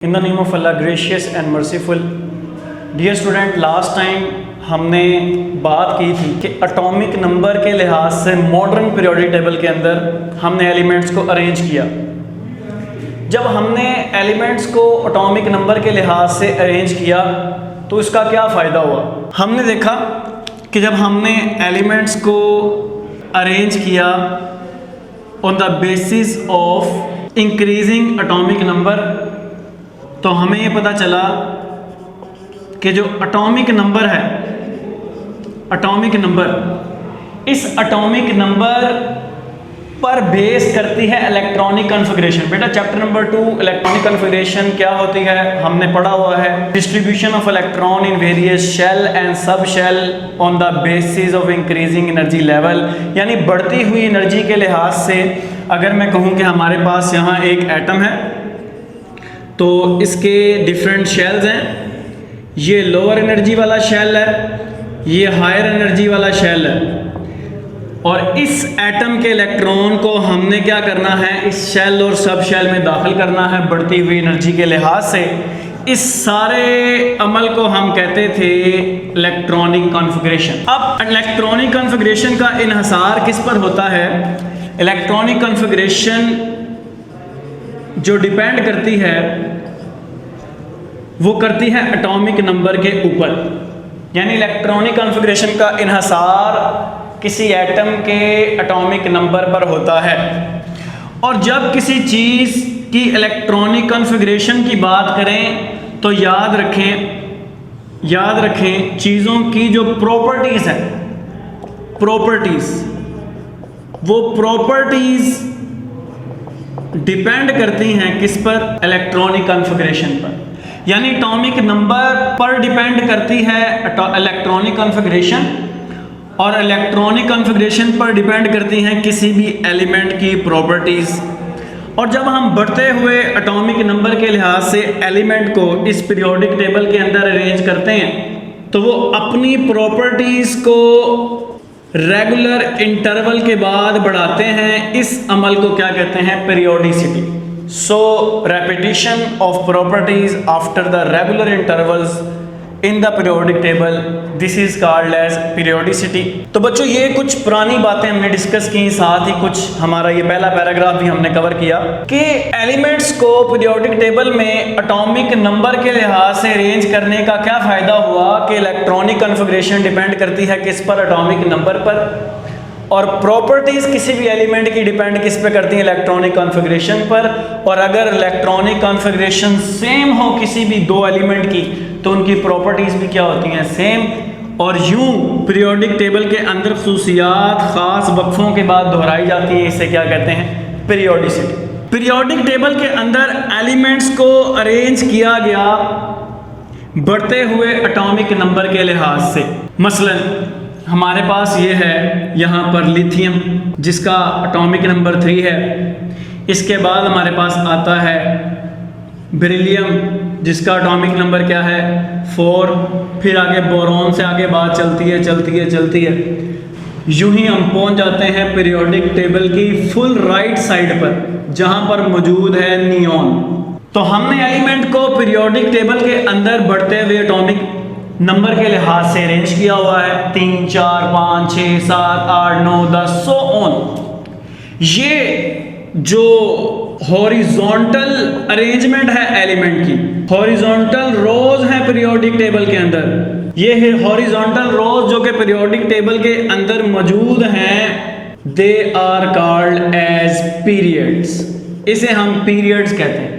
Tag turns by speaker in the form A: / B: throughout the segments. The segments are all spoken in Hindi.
A: In the name of Allah gracious and merciful. Dear student, last time हमने बात की थी कि एटॉमिक नंबर के लिहाज से मॉडर्न पीरियोडिक टेबल के अंदर हमने एलिमेंट्स को अरेंज किया। जब हमने एलिमेंट्स को एटॉमिक नंबर के लिहाज से अरेंज किया तो इसका क्या फ़ायदा हुआ। हमने देखा कि जब हमने एलिमेंट्स को अरेंज किया on the basis of increasing atomic number, तो हमें ये पता चला कि जो एटॉमिक नंबर है, एटॉमिक नंबर, इस एटॉमिक नंबर पर बेस करती है इलेक्ट्रॉनिक कॉन्फ़िगरेशन। बेटा चैप्टर नंबर 2 इलेक्ट्रॉनिक कॉन्फ़िगरेशन क्या होती है हमने पढ़ा हुआ है। Distribution of electron in various shell and sub shell on the basis of increasing energy level, यानी बढ़ती हुई एनर्जी के लिहाज से अगर मैं कहूँ कि हमारे पास यहाँ एक एटम है तो इसके डिफरेंट शेल्स हैं। ये लोअर एनर्जी वाला शेल है, ये हायर एनर्जी वाला शेल है, और इस एटम के इलेक्ट्रॉन को हमने क्या करना है, इस शेल और सब शेल में दाखिल करना है बढ़ती हुई एनर्जी के लिहाज से। इस सारे अमल को हम कहते थे इलेक्ट्रॉनिक कॉन्फ़िगरेशन। अब इलेक्ट्रॉनिक कॉन्फ़िगरेशन का इन्हसार किस पर होता है? इलेक्ट्रॉनिक कॉन्फ़िगरेशन जो डिपेंड करती है वो करती है एटॉमिक नंबर के ऊपर, यानी इलेक्ट्रॉनिक कॉन्फ़िगरेशन का इन्हसार किसी एटम के एटॉमिक नंबर पर होता है। और जब किसी चीज़ की इलेक्ट्रॉनिक कॉन्फ़िगरेशन की बात करें तो याद रखें चीज़ों की जो प्रॉपर्टीज़ हैं, वो प्रॉपर्टीज़ डिपेंड करती हैं किस पर? इलेक्ट्रॉनिक कॉन्फ़िगरेशन पर, यानी एटॉमिक नंबर पर डिपेंड करती है इलेक्ट्रॉनिक कॉन्फ़िगरेशन, और इलेक्ट्रॉनिक कॉन्फ़िगरेशन पर डिपेंड करती हैं किसी भी एलिमेंट की प्रॉपर्टीज़। और जब हम बढ़ते हुए एटॉमिक नंबर के लिहाज से एलिमेंट को इस पीरियोडिक टेबल के अंदर अरेंज करते हैं तो वो अपनी प्रॉपर्टीज़ को रेगुलर इंटरवल के बाद बढ़ाते हैं। इस अमल को क्या कहते हैं? Periodicity. So repetition of properties after the regular intervals in the periodic table, this is called as periodicity. तो बच्चों ये कुछ पुरानी बातें हमने डिस्कस की, साथ ही कुछ हमारा ये पहला पैराग्राफ भी हमने कवर किया कि एलिमेंट्स को पीरियोडिक टेबल में एटॉमिक नंबर के लिहाज से अरेंज करने का क्या फ़ायदा हुआ कि इलेक्ट्रॉनिक कॉन्फ़िगरेशन डिपेंड करती है किस पर? एटॉमिक नंबर पर, और प्रॉपर्टीज़ किसी भी एलिमेंट की डिपेंड किस पे करती है? इलेक्ट्रॉनिक कॉन्फ़िगरेशन पर। और अगर इलेक्ट्रॉनिक कॉन्फ़िगरेशन सेम हो किसी भी दो एलिमेंट की तो उनकी प्रॉपर्टीज़ भी क्या होती हैं? सेम। और यूं पीरियोडिक टेबल के अंदर खुसूसियात ख़ास वक्फों के बाद दोहराई जाती हैं। इसे क्या कहते हैं? पीरियोडिसिटी। पीरियोडिक टेबल के अंदर एलिमेंट्स को अरेंज किया गया बढ़ते हुए एटॉमिक नंबर के लिहाज से। मसलन हमारे पास ये है यहाँ पर लिथियम जिसका एटॉमिक नंबर 3 है। इसके बाद हमारे पास आता है बेरिलियम जिसका एटॉमिक नंबर क्या है? 4। फिर आगे बोरॉन से आगे बात चलती है। यूं ही हम पहुँच जाते हैं पीरियोडिक टेबल की फुल राइट साइड पर जहाँ पर मौजूद है नियॉन। तो हमने एलिमेंट को पीरियोडिक टेबल के अंदर बढ़ते हुए एटॉमिक नंबर के लिहाज से अरेंज किया हुआ है 3, 4, 5, 6, 7, 8, 9, 10 सो ऑन। ये जो हॉरिजॉन्टल अरेंजमेंट है एलिमेंट की, हॉरिजॉन्टल रोज है पीरियोडिक टेबल के अंदर, ये है हॉरिजॉन्टल रोज जो कि पीरियोडिक टेबल के अंदर मौजूद हैं, they are called as periods. इसे हम पीरियड्स कहते हैं।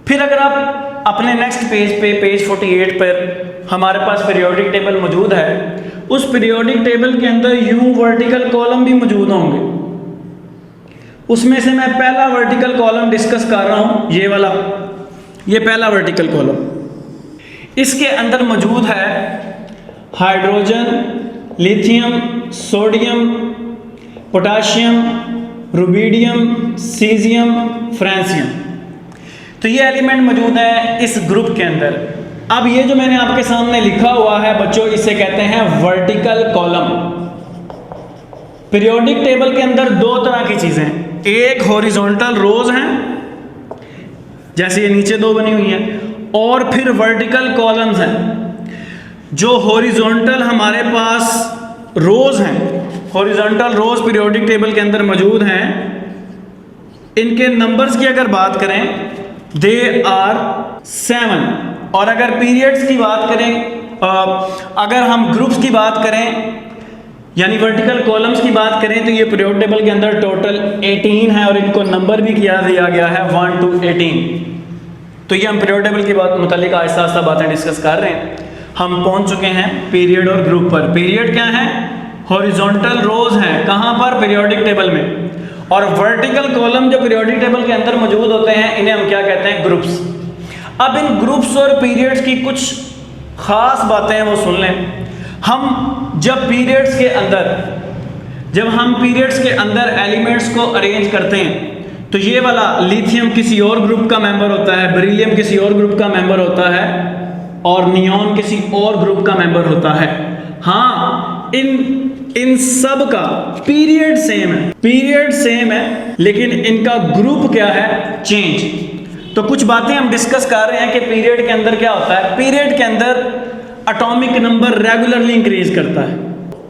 A: फिर अगर आप अपने नेक्स्ट पेज पे पेज 48 पर हमारे पास पीरियोडिक टेबल मौजूद है, उस पीरियोडिक टेबल के अंदर यूं वर्टिकल कॉलम भी मौजूद होंगे। उसमें से मैं पहला वर्टिकल कॉलम डिस्कस कर रहा हूं, ये वाला, ये पहला वर्टिकल कॉलम। इसके अंदर मौजूद है hydrogen, lithium, sodium, potassium, rubidium, caesium, francium. तो ये एलिमेंट मौजूद है इस ग्रुप के अंदर। अब ये जो मैंने आपके सामने लिखा हुआ है बच्चों, इसे कहते हैं वर्टिकल कॉलम। पीरियोडिक टेबल के अंदर दो तरह की चीजें हैं, एक हॉरिजॉन्टल रोज हैं जैसे ये नीचे दो बनी हुई हैं, और फिर वर्टिकल कॉलम्स हैं। जो हॉरिजॉन्टल हमारे पास रोज हैं, हॉरिजॉन्टल रोज पीरियोडिक टेबल के अंदर मौजूद हैं, इनके नंबर्स की अगर बात करें दे आर 7। और अगर पीरियड्स की बात करें, अगर हम ग्रुप्स की बात करें यानी वर्टिकल कॉलम्स की बात करें, तो ये पीरियोडिक टेबल के अंदर टोटल 18 है और इनको नंबर भी किया दिया गया है 1 to 18। तो ये हम पीरियोडिक टेबल की बात मुतालिक आहिस्ता आहिस्ता बातें डिस्कस कर रहे हैं। हम पहुंच चुके हैं पीरियड और ग्रुप पर। पीरियड क्या है? हॉरिजॉन्टल रोज हैं, कहां पर? पीरियोडिक टेबल में। और वर्टिकल कॉलम जो पीरियोडिक टेबल के अंदर मौजूद होते हैं, इन्हें हम क्या कहते हैं? ग्रुप्स। अब इन ग्रुप्स और पीरियड्स की कुछ खास बातें हैं वो सुन लें। जब हम पीरियड्स के अंदर एलिमेंट्स को अरेंज करते हैं, तो ये वाला लिथियम किसी और ग्रुप का मेंबर होता है, बेरिलियम किसी और ग्रुप का मेंबर होता है, और नियॉन किसी और ग्रुप का मेंबर होता है। हाँ, इन सब का पीरियड सेम है, लेकिन इनका ग्रुप क्या है? चेंज। तो कुछ बातें हम डिस्कस कर रहे हैं कि पीरियड के अंदर क्या होता है। पीरियड के अंदर एटॉमिक नंबर रेगुलरली इंक्रीज करता है।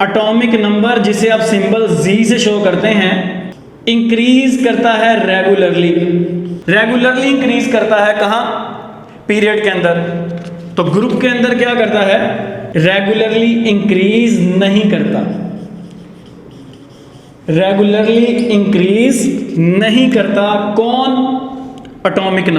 A: एटॉमिक नंबर जिसे आप सिंबल Z से शो करते हैं, इंक्रीज करता है रेगुलरली इंक्रीज करता है। कहां? पीरियड के अंदर। तो ग्रुप के अंदर क्या करता है? रेगुलरली इंक्रीज नहीं करता। रेगुलरली इंक्रीज नहीं करता। कौन? एटॉमिक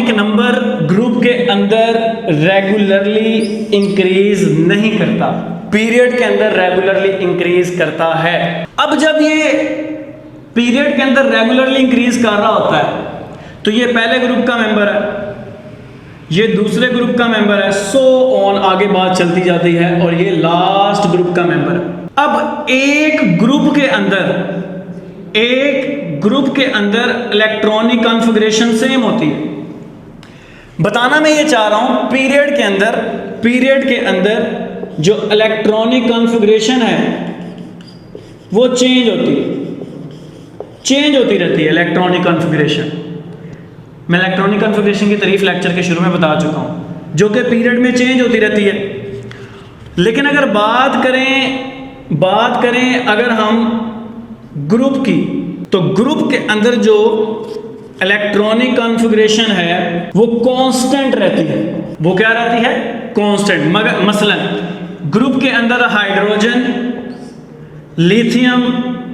A: नंबर ग्रुप के अंदर रेगुलरली इंक्रीज नहीं करता, पीरियड के अंदर रेगुलरली इंक्रीज करता है। अब जब ये पीरियड के अंदर रेगुलरली इंक्रीज कर रहा होता है, तो ये पहले ग्रुप का मेंबर है, ये दूसरे ग्रुप का मेंबर है, सो ऑन आगे बात चलती जाती है, और ये लास्ट ग्रुप का मेंबर है। अब एक ग्रुप के अंदर इलेक्ट्रॉनिक कॉन्फ़िगरेशन सेम होती है। बताना मैं ये चाह रहा हूं, पीरियड के अंदर जो इलेक्ट्रॉनिक कॉन्फ़िगरेशन है वो चेंज होती रहती है। इलेक्ट्रॉनिक कॉन्फ़िगरेशन, मैं इलेक्ट्रॉनिक कॉन्फ़िगरेशन की तारीफ लेक्चर के शुरू में बता चुका हूं, जो कि पीरियड में चेंज होती रहती है। लेकिन अगर बात करें अगर हम ग्रुप की, तो ग्रुप के अंदर जो इलेक्ट्रॉनिक कॉन्फ़िगरेशन है वो कांस्टेंट रहती है। वो क्या रहती है? कांस्टेंट। मसलन ग्रुप के अंदर hydrogen, lithium,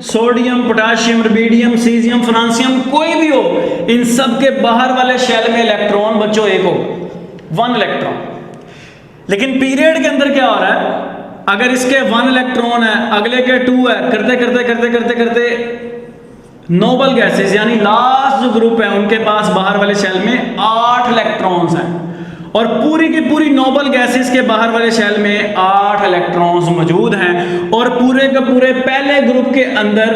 A: sodium, potassium, rubidium, caesium, francium कोई भी हो, इन सब के बाहर वाले शेल में इलेक्ट्रॉन बच्चों एक हो, 1 इलेक्ट्रॉन। लेकिन पीरियड के अंदर क्या हो रहा है? अगर इसके 1 इलेक्ट्रॉन है, अगले के 2 है, करते नोबल गैसेस यानी लास्ट जो ग्रुप है उनके पास बाहर वाले शेल में 8 इलेक्ट्रॉन्स हैं, और पूरी की पूरी नोबल गैसेस के बाहर वाले शेल में 8 इलेक्ट्रॉन्स मौजूद हैं, और पूरे के पूरे पहले ग्रुप के अंदर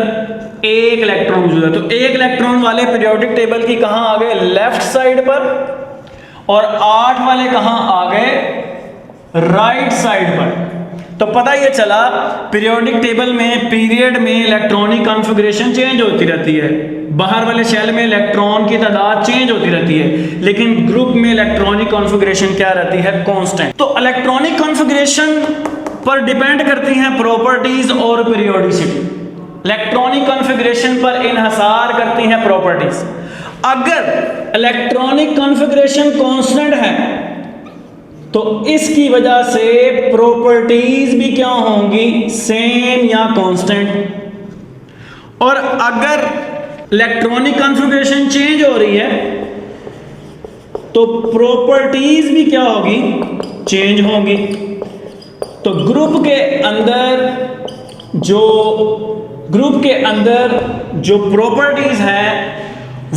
A: 1 इलेक्ट्रॉन मौजूद है। तो 1 इलेक्ट्रॉन वाले पीरियोडिक टेबल की कहां आ गए? लेफ्ट साइड पर, और 8 वाले कहां आ गए? राइट साइड पर। तो पता ये चला पीरियोडिक टेबल में पीरियड में इलेक्ट्रॉनिक कॉन्फ़िगरेशन चेंज होती रहती है, बाहर वाले शेल में इलेक्ट्रॉन की तादाद चेंज होती रहती है, लेकिन ग्रुप में इलेक्ट्रॉनिक कॉन्फ़िगरेशन क्या रहती है? कांस्टेंट। तो इलेक्ट्रॉनिक कॉन्फ़िगरेशन पर डिपेंड करती हैं प्रॉपर्टीज और पीरियोडिसिटी। इलेक्ट्रॉनिक कॉन्फ़िगरेशन पर इन्हसार करती हैं प्रॉपर्टीज। अगर इलेक्ट्रॉनिक कॉन्फ़िगरेशन कांस्टेंट है तो इसकी वजह से प्रॉपर्टीज भी क्या होंगी? सेम या कांस्टेंट। और अगर इलेक्ट्रॉनिक कॉन्फ़िगरेशन चेंज हो रही है तो प्रॉपर्टीज भी क्या होगी? चेंज होंगी। तो ग्रुप के अंदर जो प्रॉपर्टीज हैं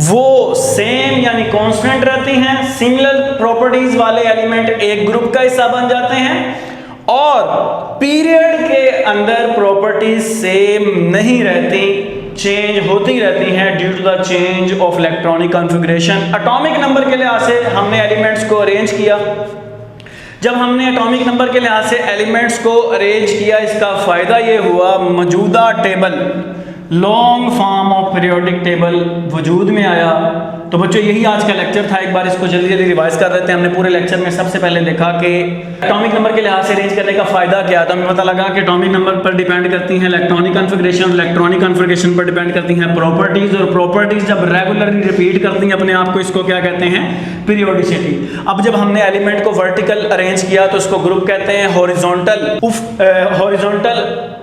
A: वो सेम यानी कांस्टेंट रहती हैं। सिमिलर प्रॉपर्टीज वाले एलिमेंट एक ग्रुप का हिस्सा बन जाते हैं, और पीरियड के अंदर प्रॉपर्टीज सेम नहीं रहती, चेंज होती रहती हैं due to the change of electronic configuration. Atomic number के लिहाज से हमने एलिमेंट्स को अरेंज किया। जब हमने एटॉमिक नंबर के लिहाज से एलिमेंट्स को अरेंज किया, इसका फायदा ये हुआ मौजूदा table long form of periodic table वजूद में आया। तो बच्चों यही आज का लेक्चर था, एक बार इसको जल्दी जल्दी रिवाइज कर रहे थे। हमने पूरे लेक्चर में सबसे पहले देखा कि एटॉमिक नंबर के लिहाज से अरेंज करने का फायदा क्या था। हमें पता लगा कि एटॉमिक नंबर पर डिपेंड करती हैं इलेक्ट्रॉनिक कॉन्फ़िगरेशन, इलेक्ट्रॉनिक कॉन्फ़िगरेशन पर डिपेंड करती हैं प्रॉपर्टीज, और प्रॉपर्टीज जब रेगुलरली रिपीट करती हैं अपने आप को, इसको क्या कहते हैं, पीरियोडिसिटी। अब जब हमने एलिमेंट को वर्टिकल अरेंज किया तो इसको ग्रुप कहते हैं, हॉरिजॉन्टल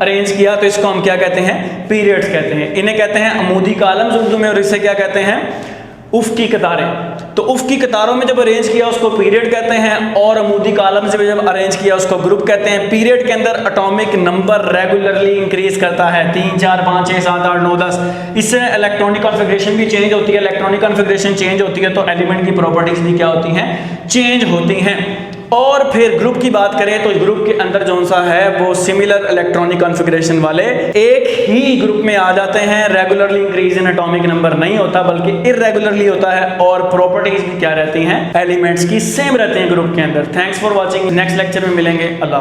A: अरेंज किया तो इसको हम क्या कहते हैं, पीरियड्स कहते हैं। इन्हें कहते हैं अमूदी कॉलम्स उर्दू में, और इसे क्या कहते हैं, उफ की कतारें। तो उफ की कतारों में जब अरेंज किया उसको पीरियड कहते हैं, और अमूदी कॉलम से जब अरेंज किया उसको ग्रुप कहते हैं। पीरियड के अंदर एटॉमिक नंबर रेगुलरली इंक्रीज करता है, 3 4 5 6 7 8 9 10। इससे इलेक्ट्रॉनिक कॉन्फ़िगरेशन भी चेंज होती है। इलेक्ट्रॉनिक कॉन्फ़िगरेशन चेंज होती है तो एलिमेंट की प्रॉपर्टीज भी क्या होती हैं, चेंज होती हैं। और फिर ग्रुप की बात करें तो ग्रुप के अंदर जो सा है वो सिमिलर इलेक्ट्रॉनिक कॉन्फ़िगरेशन वाले एक ही ग्रुप में आ जाते हैं। Regularly increase in atomic number नहीं होता बल्कि इररेगुलरली होता है, और प्रॉपर्टीज भी क्या रहती हैं, एलिमेंट्स की सेम रहती हैं ग्रुप के अंदर। Thanks for watching, next lecture में मिलेंगे। अल्लाह।